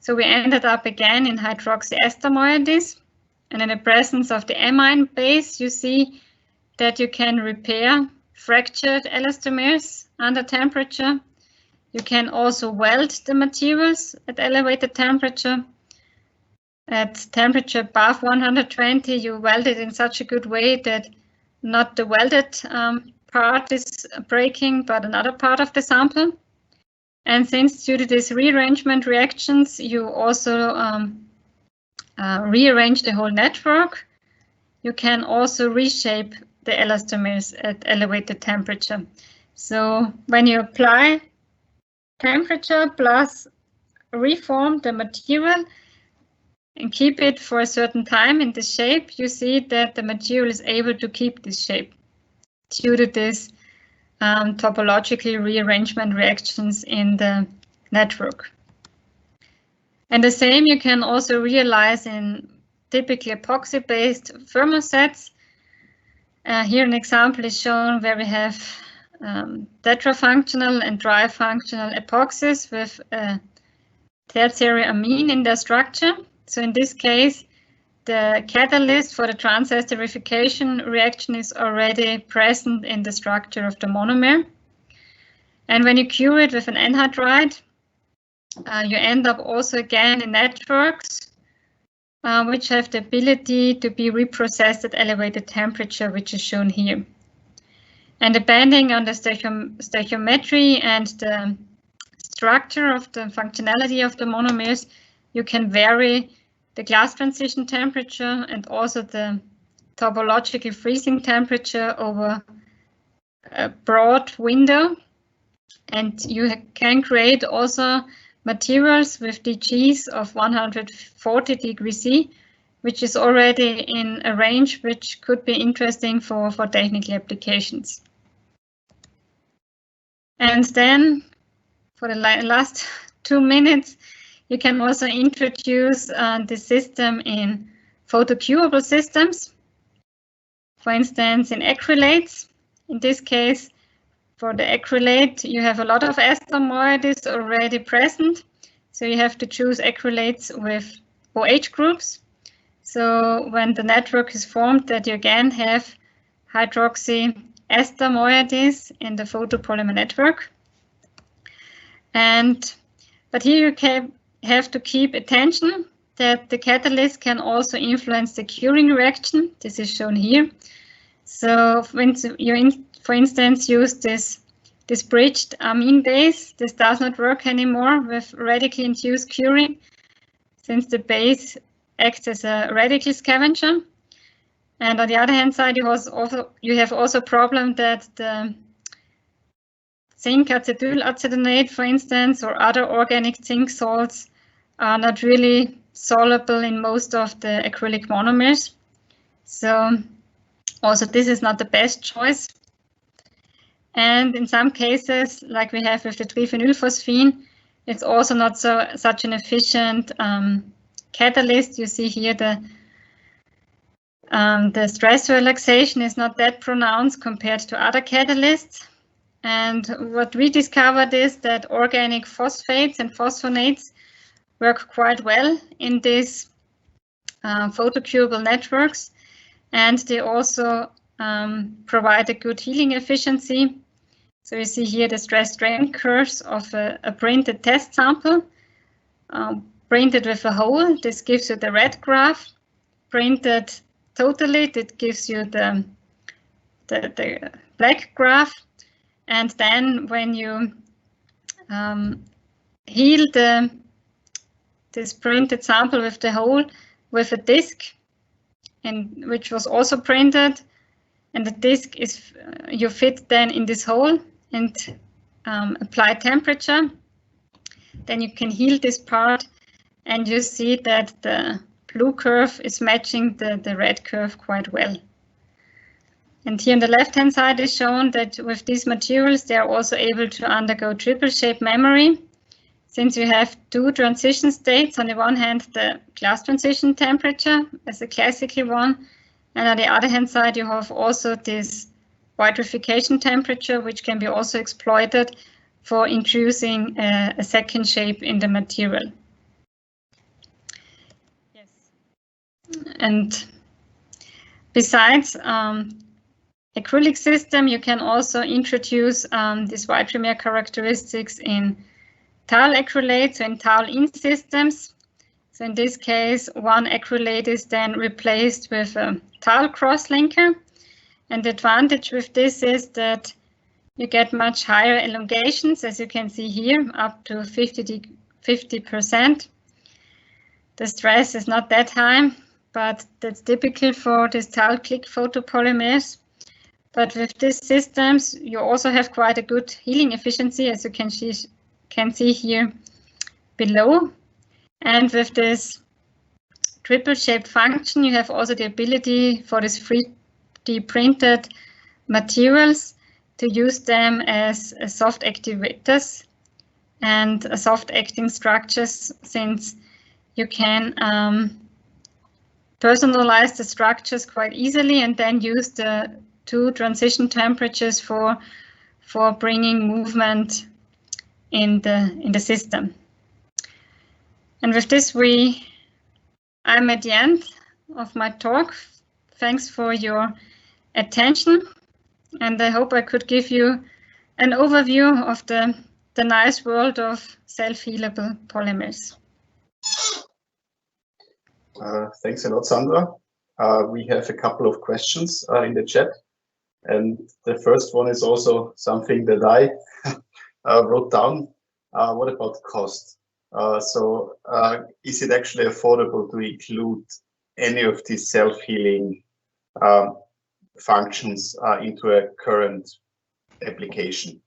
So we ended up again in hydroxyester moieties, and in the presence of the amine base, you see that you can repair fractured elastomers under temperature. You can also weld the materials at elevated temperature. At temperature above 120, you weld it in such a good way that not the welded part is breaking, but another part of the sample. And since due to these rearrangement reactions, you also rearrange the whole network, you can also reshape the elastomers at elevated temperature. So when you apply temperature plus reform the material and keep it for a certain time in this shape, you see that the material is able to keep this shape due to this topological rearrangement reactions in the network. And the same you can also realize in typically epoxy-based thermosets. Here an example is shown where we have tetrafunctional and trifunctional epoxies with a tertiary amine in their structure. So in this case, the catalyst for the transesterification reaction is already present in the structure of the monomer. And when you cure it with an anhydride, you end up also again in networks which have the ability to be reprocessed at elevated temperature, which is shown here. And depending on the stoichiometry and the structure of the functionality of the monomers, you can vary the glass transition temperature and also the topological freezing temperature over a broad window. And you can create also materials with DGs of 140 degrees C, which is already in a range which could be interesting for technical applications. And then for the last 2 minutes, you can also introduce the system in photocurable systems. For instance, in acrylates. In this case, for the acrylate, you have a lot of ester moieties already present. So you have to choose acrylates with OH groups. So when the network is formed, that you again have hydroxy ester moieties in the photopolymer network. But here you have to keep attention that the catalyst can also influence the curing reaction. This is shown here. So when you, for instance, use this bridged amine base, this does not work anymore with radically induced curing, since the base acts as a radical scavenger. And on the other hand side, you have also a problem that the zinc acetylacetonate, for instance, or other organic zinc salts are not really soluble in most of the acrylic monomers. So also this is not the best choice. And in some cases, like we have with the triphenylphosphine, it's also not such an efficient catalyst. You see here the stress relaxation is not that pronounced compared to other catalysts. And what we discovered is that organic phosphates and phosphonates work quite well in these photocurable networks, and they also provide a good healing efficiency. So you see here the stress strain curves of a printed test sample, printed with a hole. This gives you the red graph. Printed totally, that gives you the black graph. And then when you heal this printed sample with the hole with a disc, and which was also printed, and the disc is you fit then in this hole and apply temperature, then you can heal this part, and you see that the blue curve is matching the red curve quite well. And here on the left-hand side is shown that with these materials, they are also able to undergo triple shape memory. Since you have two transition states, on the one hand, the glass transition temperature as a classical one, and on the other hand side, you have also this vitrification temperature, which can be also exploited for introducing a second shape in the material. Yes. And besides acrylic system, you can also introduce these vitrimer characteristics in tile acrylates, so in tile-in systems. So in this case, one acrylate is then replaced with a tile crosslinker. And the advantage with this is that you get much higher elongations, as you can see here, up to 50%. The stress is not that high, but that's typical for these tile click photopolymers. But with these systems, you also have quite a good healing efficiency, as you can see here below. And with this triple shaped function, you have also the ability for these 3D printed materials to use them as soft activators and soft acting structures, since you can personalize the structures quite easily and then use the two transition temperatures for for bringing movement in the system. And with this, I'm at the end of my talk. Thanks for your attention, and I hope I could give you an overview of the nice world of self-healable polymers. Thanks a lot, Sandra. We have a couple of questions in the chat, and the first one is also something that I wrote down. What about cost? So is it actually affordable to include any of these self-healing functions into a current application?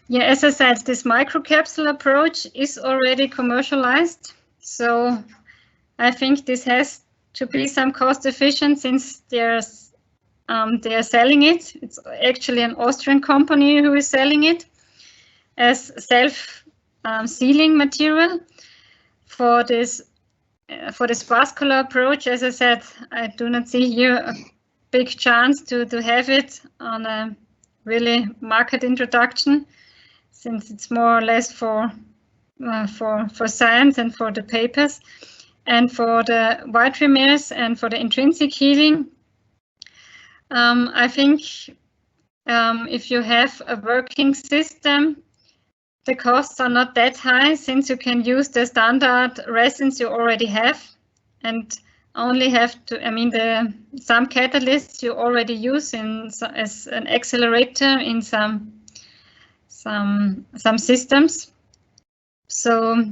Yeah, as I said, this microcapsule approach is already commercialized. So I think this has to be some cost efficient since they are selling it. It's actually an Austrian company who is selling it as self-sealing material. For this vascular approach, as I said, I do not see here a big chance to have it on a really market introduction, since it's more or less for science and for the papers. And for the vitrimers and for the intrinsic healing, I think if you have a working system, the costs are not that high, since you can use the standard resins you already have and only have to, some catalysts you already use as an accelerator in some systems. So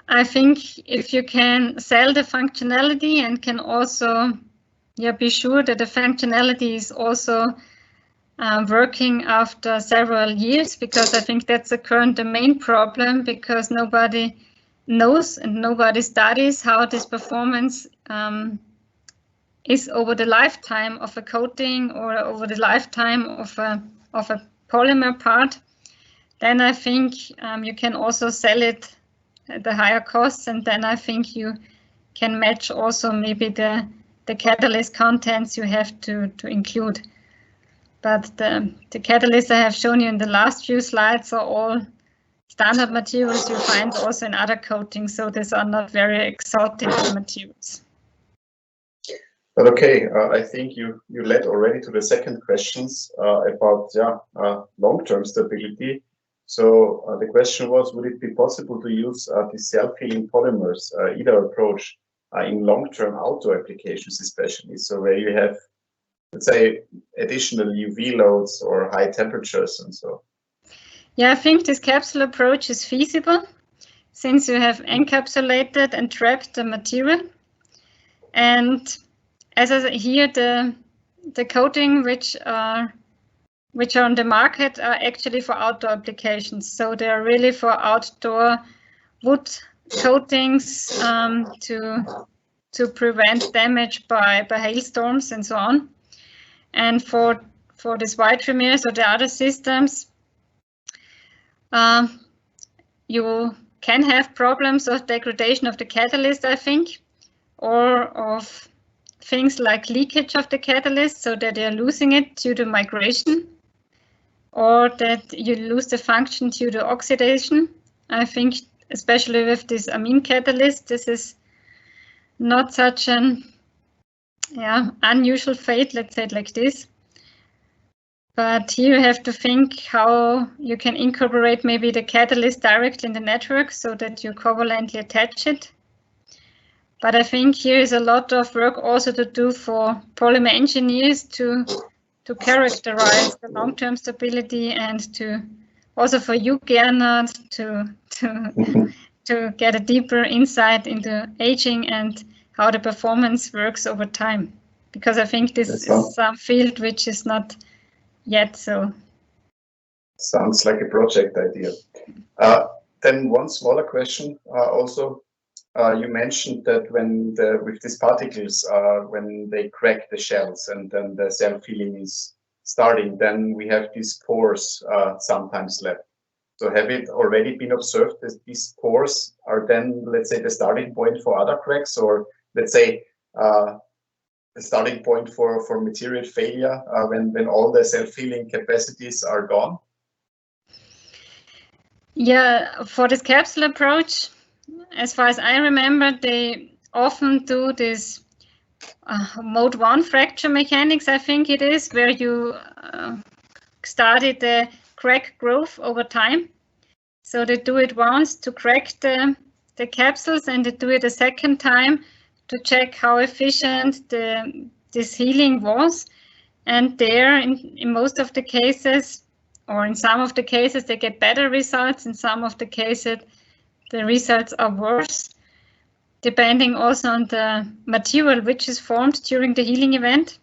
I think if you can sell the functionality and can also be sure that the functionality is also working after several years, because I think that's the main problem, because nobody knows and nobody studies how this performance is over the lifetime of a coating or over the lifetime of a polymer part. Then I think you can also sell it at the higher costs, and then I think you can match also maybe the catalyst contents you have to include. But the catalysts I have shown you in the last few slides are all standard materials you find also in other coatings, so these are not very exotic materials. But okay, I think you led already to the second questions about long-term stability. So the question was, would it be possible to use the self-healing polymers, either approach, in long-term outdoor applications especially, so where you have, let's say, additional UV loads or high temperatures and so? Yeah, I think this capsule approach is feasible, since you have encapsulated and trapped the material. And as I said here, the coating which are on the market are actually for outdoor applications. So they are really for outdoor wood coatings to prevent damage by hailstorms and so on. And for these vitrimers or the other systems, you can have problems of degradation of the catalyst, I think, or of things like leakage of the catalyst, so that they are losing it due to migration, or that you lose the function due to oxidation. I think especially with this amine catalyst, this is not such an unusual fate, let's say it like this. But here you have to think how you can incorporate maybe the catalyst directly in the network so that you covalently attach it. But I think here is a lot of work also to do for polymer engineers to characterize the long-term stability, and to also for you, Gernot, to get a deeper insight into aging and how the performance works over time. Because I think this is some field which is not yet so. Sounds like a project idea. Then one smaller question also. You mentioned that with these particles, when they crack the shells and then the self-healing is starting, then we have these pores sometimes left. So have it already been observed that these pores are then, let's say, the starting point for other cracks, or let's say starting point for material failure when all the self-healing capacities are gone? Yeah, for this capsule approach, as far as I remember, they often do this mode 1 fracture mechanics, I think it is, where you started the crack growth over time. So they do it once to crack the capsules, and they do it a second time to check how efficient this healing was. And there, in most of the cases, or in some of the cases, they get better results. In some of the cases, the results are worse, depending also on the material which is formed during the healing event.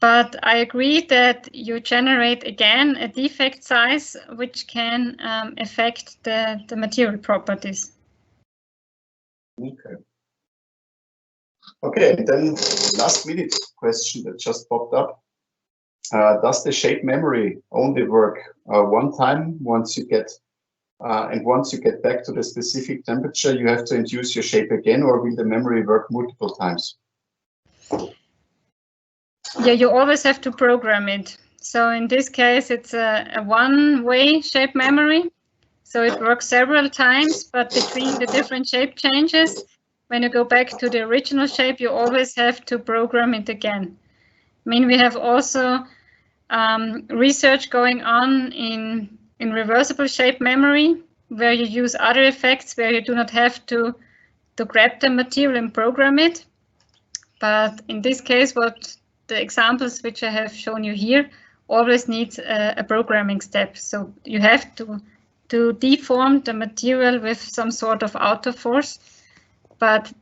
But I agree that you generate again a defect size which can affect the material properties. Okay. Okay, and then last minute question that just popped up. Does the shape memory only work one time once you get back to the specific temperature, you have to induce your shape again, or will the memory work multiple times? Yeah, you always have to program it. So in this case, it's a one-way shape memory. So it works several times, but between the different shape changes, when you go back to the original shape, you always have to program it again. I mean, we have also research going on in reversible shape memory, where you use other effects, where you do not have to grab the material and program it. But in this case, what the examples which I have shown you here always needs a programming step. So you have to deform the material with some sort of outer force, but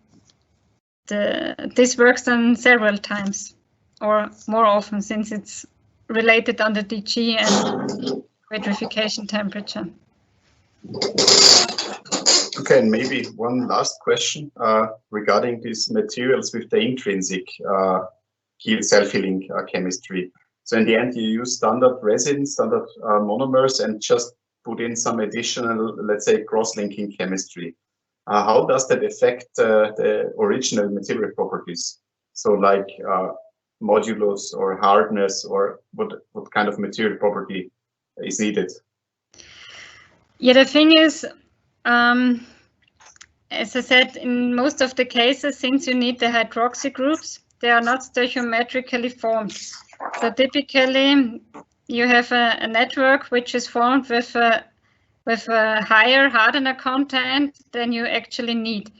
this works on several times or more often, since it's related on the DG and vitrification temperature. Okay, and maybe one last question regarding these materials with the intrinsic self-healing chemistry. So in the end, you use standard resins, standard monomers, and just put in some additional, let's say, cross-linking chemistry. How does that affect the original material properties? So like modulus or hardness, or what kind of material property is needed? Yeah, the thing is, as I said, in most of the cases, since you need the hydroxy groups, they are not stoichiometrically formed. So typically, you have a network which is formed with a higher hardener content than you actually need.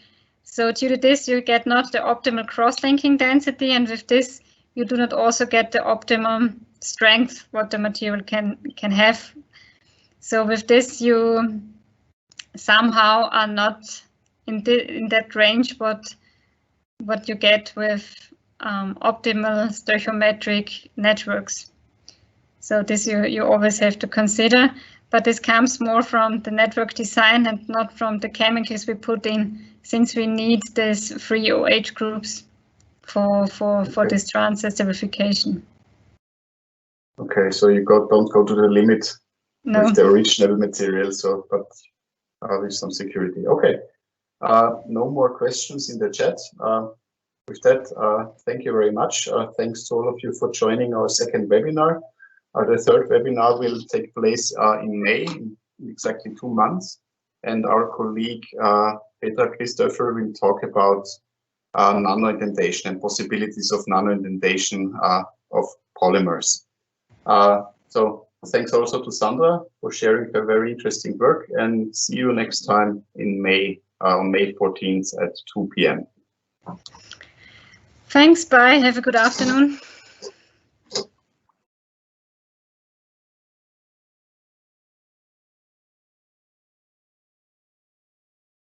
So due to this, you get not the optimal cross-linking density, and with this, you do not also get the optimum strength what the material can have. So with this, you somehow are not in that range what you get with optimal stoichiometric networks. So this you always have to consider, but this comes more from the network design and not from the chemicals we put in, since we need these 3 OH groups for this trans-esterification. Okay, so you don't go to the limit with the original material, so but with some security. Okay, no more questions in the chat. With that, thank you very much. Thanks to all of you for joining our second webinar. The third webinar will take place in May, in exactly 2 months. And our colleague, Petra Christopher, will talk about nano-indentation and possibilities of nano-indentation of polymers. So thanks also to Sandra for sharing her very interesting work, and see you next time in May, on May 14th at 2 p.m. Thanks, bye, have a good afternoon.